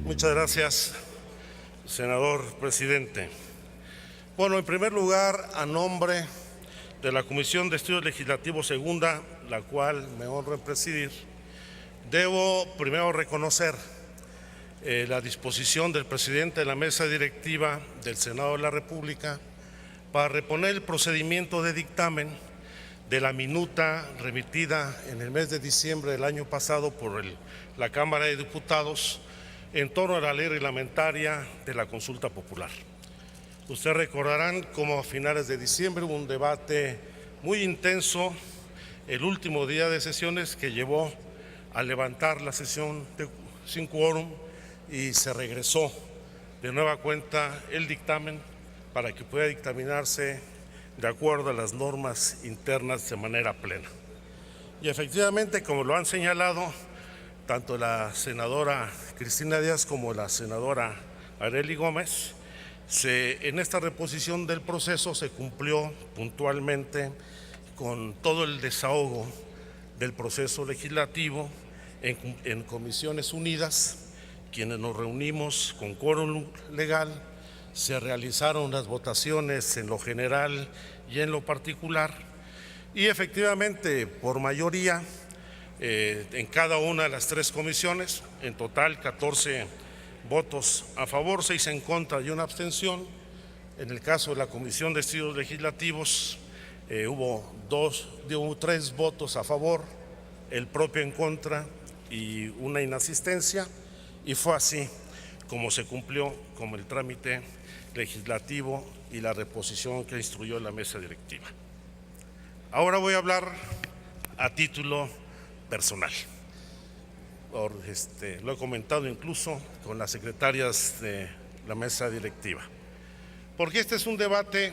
Muchas gracias, senador presidente. Bueno, en primer lugar, a nombre de la Comisión de Estudios Legislativos Segunda, la cual me honro en presidir, debo primero reconocer la disposición del presidente de la mesa directiva del Senado de la República para reponer el procedimiento de dictamen de la minuta remitida en el mes de diciembre del año pasado por la Cámara de Diputados en torno a la ley reglamentaria de la consulta popular. Ustedes recordarán cómo a finales de diciembre hubo un debate muy intenso el último día de sesiones que llevó a levantar la sesión sin quórum y se regresó de nueva cuenta el dictamen para que pueda dictaminarse de acuerdo a las normas internas de manera plena. Y efectivamente, como lo han señalado tanto la senadora Cristina Díaz como la senadora Arely Gómez, en esta reposición del proceso se cumplió puntualmente con todo el desahogo del proceso legislativo en comisiones unidas, quienes nos reunimos con quórum legal. Se realizaron las votaciones en lo general y en lo particular y efectivamente por mayoría en cada una de las tres comisiones, en total 14 votos a favor, 6 en contra y una abstención. En el caso de la Comisión de Estudios Legislativos hubo 3 votos a favor, el propio en contra y una inasistencia, y fue así como se cumplió con el trámite legislativo y la reposición que instruyó la mesa directiva. Ahora voy a hablar a título personal. Lo he comentado incluso con las secretarias de la mesa directiva, porque este es un debate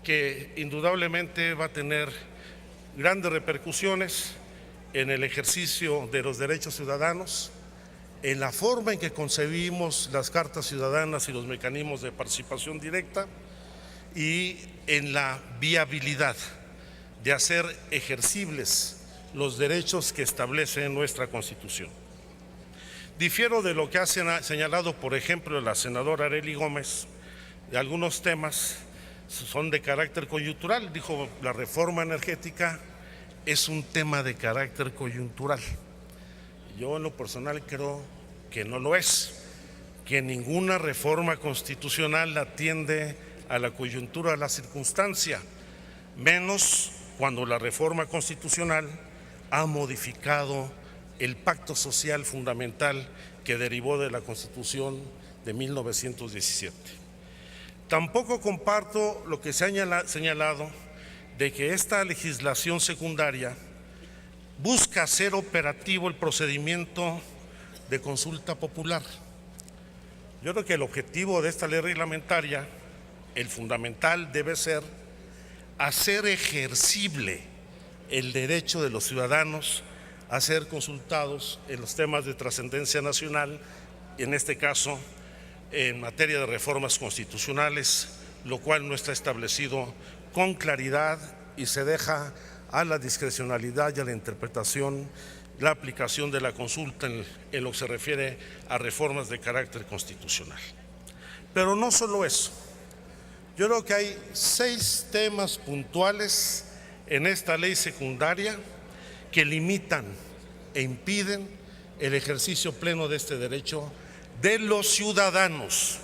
que indudablemente va a tener grandes repercusiones en el ejercicio de los derechos ciudadanos, en la forma en que concebimos las cartas ciudadanas y los mecanismos de participación directa y en la viabilidad de hacer ejercibles los derechos que establece nuestra Constitución. Difiero de lo que ha señalado, por ejemplo, la senadora Arely Gómez, de algunos temas son de carácter coyuntural. Dijo, la reforma energética es un tema de carácter coyuntural. Yo en lo personal creo que no lo es, que ninguna reforma constitucional atiende a la coyuntura, a la circunstancia, menos cuando la reforma constitucional ha modificado el pacto social fundamental que derivó de la Constitución de 1917. Tampoco comparto lo que se ha señalado de que esta legislación secundaria busca hacer operativo el procedimiento de consulta popular. Yo creo que el objetivo de esta ley reglamentaria, el fundamental, debe ser hacer ejercible el derecho de los ciudadanos a ser consultados en los temas de trascendencia nacional, en este caso en materia de reformas constitucionales, lo cual no está establecido con claridad y se deja a la discrecionalidad y a la interpretación la aplicación de la consulta en lo que se refiere a reformas de carácter constitucional. Pero no solo eso, yo creo que hay 6 temas puntuales en esta ley secundaria que limitan e impiden el ejercicio pleno de este derecho de los ciudadanos.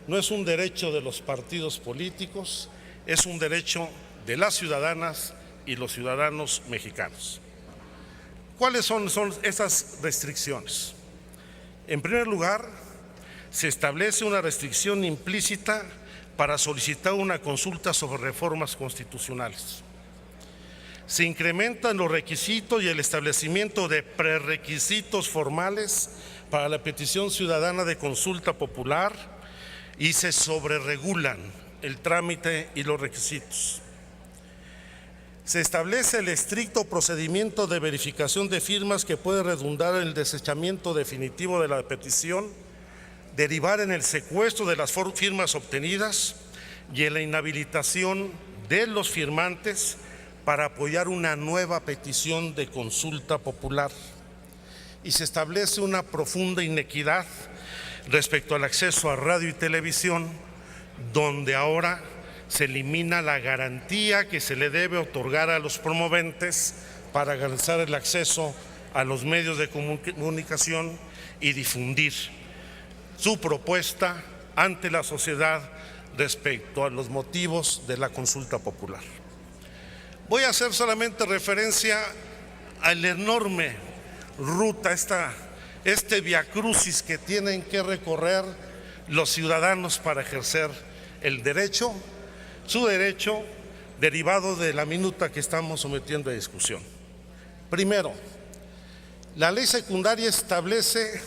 No es un derecho de los partidos políticos, es un derecho de las ciudadanas y los ciudadanos mexicanos. ¿Cuáles son esas restricciones? En primer lugar, se establece una restricción implícita para solicitar una consulta sobre reformas constitucionales. Se incrementan los requisitos y el establecimiento de prerequisitos formales para la petición ciudadana de consulta popular y se sobreregulan el trámite y los requisitos. Se establece el estricto procedimiento de verificación de firmas que puede redundar en el desechamiento definitivo de la petición, derivar en el secuestro de las firmas obtenidas y en la inhabilitación de los firmantes para apoyar una nueva petición de consulta popular. y se establece una profunda inequidad respecto al acceso a radio y televisión, donde ahora se elimina la garantía que se le debe otorgar a los promoventes para garantizar el acceso a los medios de comunicación y difundir su propuesta ante la sociedad respecto a los motivos de la consulta popular. Voy a hacer solamente referencia a la enorme ruta, este viacrucis que tienen que recorrer los ciudadanos para ejercer el derecho, su derecho derivado de la minuta que estamos sometiendo a discusión. Primero, la ley secundaria establece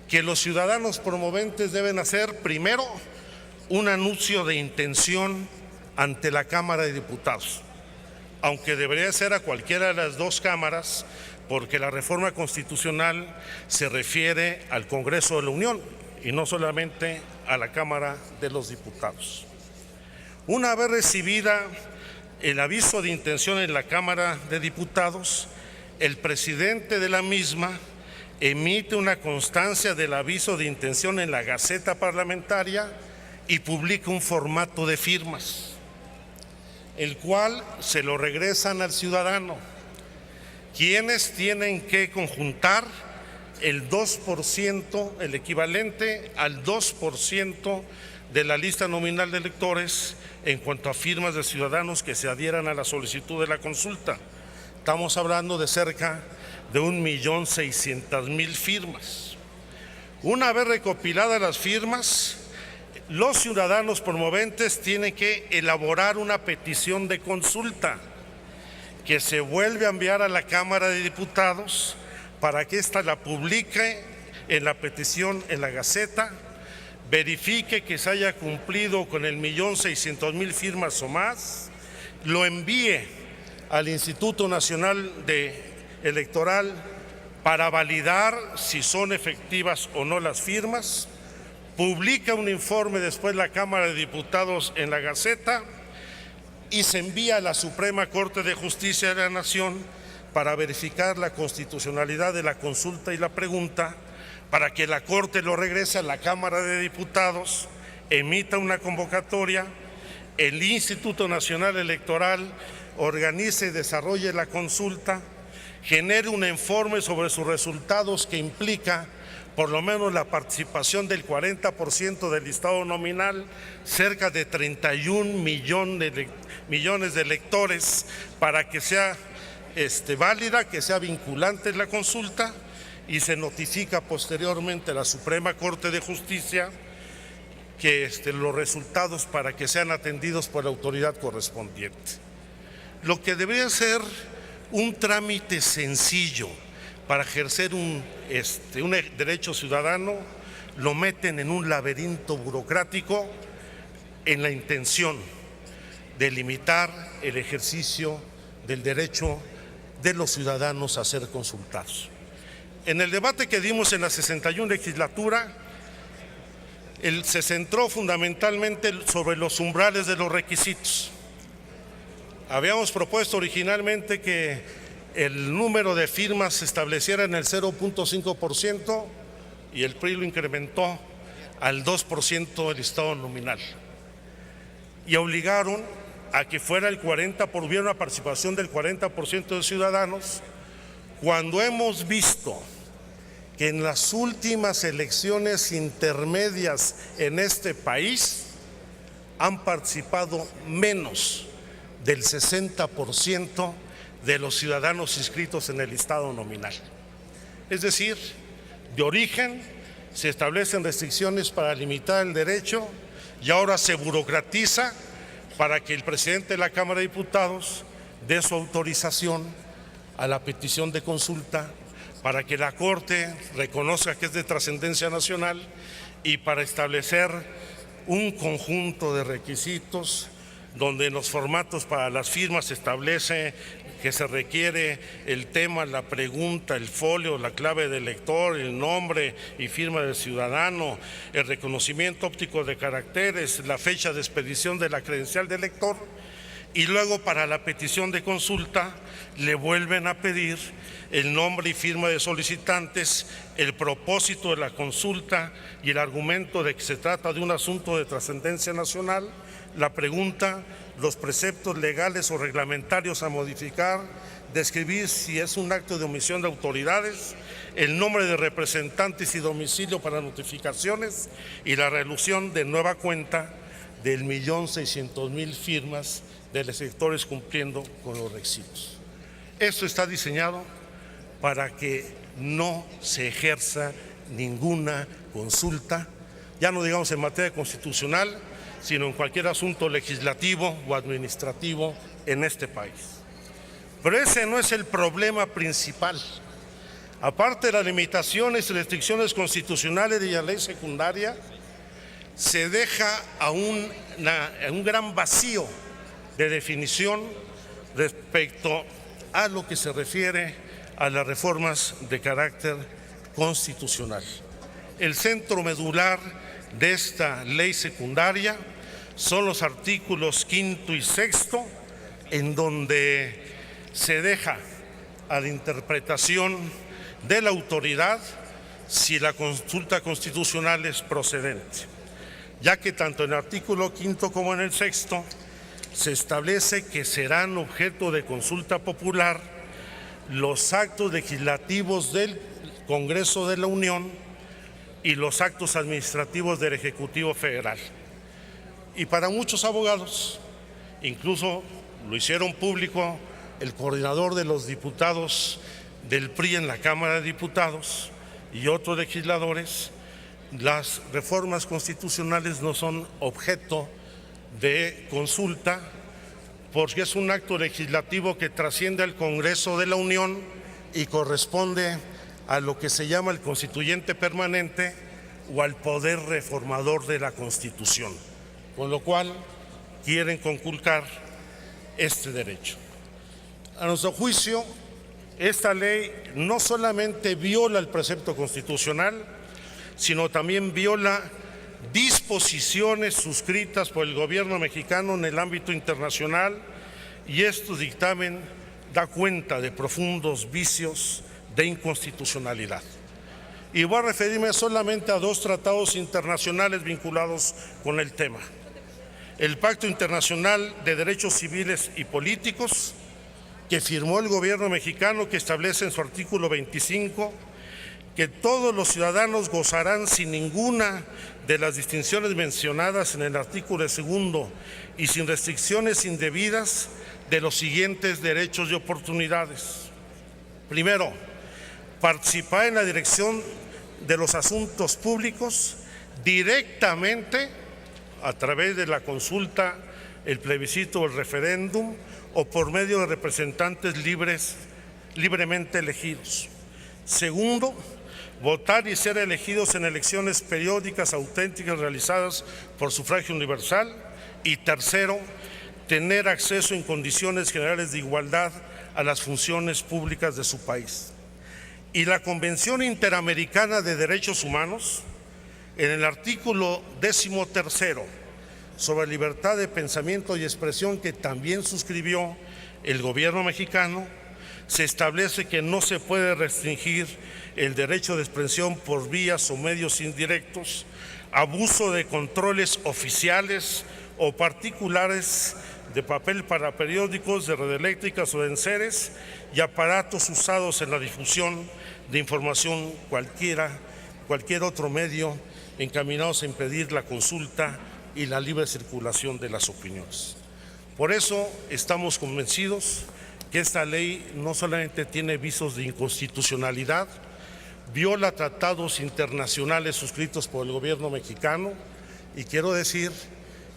que los ciudadanos promoventes deben hacer primero un anuncio de intención ante la Cámara de Diputados, aunque debería ser a cualquiera de las dos cámaras, porque la reforma constitucional se refiere al Congreso de la Unión y no solamente a la Cámara de los Diputados. Una vez recibida el aviso de intención en la Cámara de Diputados, el presidente de la misma emite una constancia del aviso de intención en la Gaceta Parlamentaria y publica un formato de firmas, el cual se lo regresan al ciudadano, quienes tienen que conjuntar el 2%, el equivalente al 2% de la lista nominal de electores en cuanto a firmas de ciudadanos que se adhieran a la solicitud de la consulta. Estamos hablando de cerca de 1.600.000 firmas. Una vez recopiladas las firmas, los ciudadanos promoventes tienen que elaborar una petición de consulta que se vuelve a enviar a la Cámara de Diputados para que ésta la publique en la petición en la Gaceta, verifique que se haya cumplido con el 1.600.000 firmas o más, lo envíe al Instituto Nacional Electoral para validar si son efectivas o no las firmas, publica un informe después la Cámara de Diputados en la Gaceta y se envía a la Suprema Corte de Justicia de la Nación para verificar la constitucionalidad de la consulta y la pregunta, para que la Corte lo regrese a la Cámara de Diputados, emita una convocatoria, el Instituto Nacional Electoral organice y desarrolle la consulta, genere un informe sobre sus resultados que implica por lo menos la participación del 40% del listado nominal, cerca de 31 millones de electores, para que sea válida, que sea vinculante la consulta, y se notifica posteriormente a la Suprema Corte de Justicia que los resultados para que sean atendidos por la autoridad correspondiente. Lo que debería ser un trámite sencillo para ejercer un derecho ciudadano, lo meten en un laberinto burocrático en la intención de limitar el ejercicio del derecho de los ciudadanos a ser consultados. En el debate que dimos en la 61 legislatura, se centró fundamentalmente sobre los umbrales de los requisitos. Habíamos propuesto originalmente que el número de firmas se estableciera en el 0.5% y el PRI lo incrementó al 2% del listado nominal. Y obligaron a que fuera el 40%, hubiera una participación del 40% de ciudadanos, cuando hemos visto que en las últimas elecciones intermedias en este país han participado menos del 60% de los ciudadanos inscritos en el listado nominal. Es decir, de origen se establecen restricciones para limitar el derecho y ahora se burocratiza para que el presidente de la Cámara de Diputados dé su autorización a la petición de consulta, para que la Corte reconozca que es de trascendencia nacional y para establecer un conjunto de requisitos donde en los formatos para las firmas se establece que se requiere el tema, la pregunta, el folio, la clave del lector, el nombre y firma del ciudadano, el reconocimiento óptico de caracteres, la fecha de expedición de la credencial del lector, y luego para la petición de consulta le vuelven a pedir el nombre y firma de solicitantes, el propósito de la consulta y el argumento de que se trata de un asunto de trascendencia nacional, la pregunta, los preceptos legales o reglamentarios a modificar, describir si es un acto de omisión de autoridades, el nombre de representantes y domicilio para notificaciones y la resolución de nueva cuenta del 1.600.000 firmas de los electores cumpliendo con los requisitos. Esto está diseñado para que no se ejerza ninguna consulta, ya no digamos en materia constitucional, sino en cualquier asunto legislativo o administrativo en este país. Pero ese no es el problema principal. Aparte de las limitaciones y restricciones constitucionales de la ley secundaria, se deja a un gran vacío de definición respecto a lo que se refiere a las reformas de carácter constitucional. El centro medular de esta ley secundaria son los artículos 5º y 6º, en donde se deja a la interpretación de la autoridad si la consulta constitucional es procedente, ya que tanto en el artículo 5º como en el 6º se establece que serán objeto de consulta popular los actos legislativos del Congreso de la Unión y los actos administrativos del Ejecutivo Federal. Y para muchos abogados, incluso lo hicieron público el coordinador de los diputados del PRI en la Cámara de Diputados y otros legisladores, las reformas constitucionales no son objeto de consulta porque es un acto legislativo que trasciende al Congreso de la Unión y corresponde a lo que se llama el constituyente permanente o al poder reformador de la Constitución, con lo cual quieren conculcar este derecho. A nuestro juicio, esta ley no solamente viola el precepto constitucional, sino también viola disposiciones suscritas por el gobierno mexicano en el ámbito internacional, y este dictamen da cuenta de profundos vicios de inconstitucionalidad. Y voy a referirme solamente a dos tratados internacionales vinculados con el tema. El Pacto Internacional de Derechos Civiles y Políticos, que firmó el gobierno mexicano, que establece en su artículo 25 que todos los ciudadanos gozarán sin ninguna de las distinciones mencionadas en el artículo 2 y sin restricciones indebidas de los siguientes derechos y oportunidades. Primero, participar en la dirección de los asuntos públicos directamente a través de la consulta, el plebiscito o el referéndum o por medio de representantes libremente elegidos. Segundo, votar y ser elegidos en elecciones periódicas auténticas realizadas por sufragio universal. Y tercero, tener acceso en condiciones generales de igualdad a las funciones públicas de su país. Y la Convención Interamericana de Derechos Humanos, en el artículo 13 sobre libertad de pensamiento y expresión, que también suscribió el gobierno mexicano, se establece que no se puede restringir el derecho de expresión por vías o medios indirectos, abuso de controles oficiales o particulares de papel para periódicos, de red eléctricas o de enseres y aparatos usados en la difusión de información, cualquier otro medio encaminados a impedir la consulta y la libre circulación de las opiniones. Por eso estamos convencidos que esta ley no solamente tiene visos de inconstitucionalidad, viola tratados internacionales suscritos por el gobierno mexicano, y quiero decir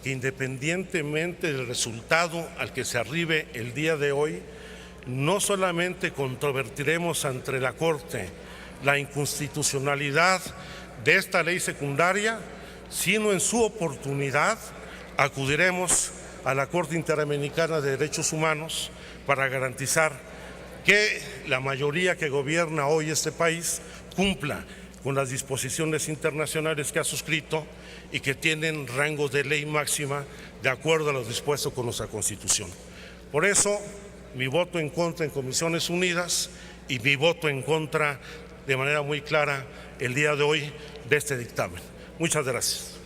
que independientemente del resultado al que se arribe el día de hoy, no solamente controvertiremos ante la Corte la inconstitucionalidad de esta ley secundaria, sino en su oportunidad acudiremos a la Corte Interamericana de Derechos Humanos para garantizar que la mayoría que gobierna hoy este país cumpla con las disposiciones internacionales que ha suscrito y que tienen rango de ley máxima de acuerdo a lo dispuesto con nuestra Constitución. Por eso, mi voto en contra en Comisiones Unidas y mi voto en contra de manera muy clara el día de hoy de este dictamen. Muchas gracias.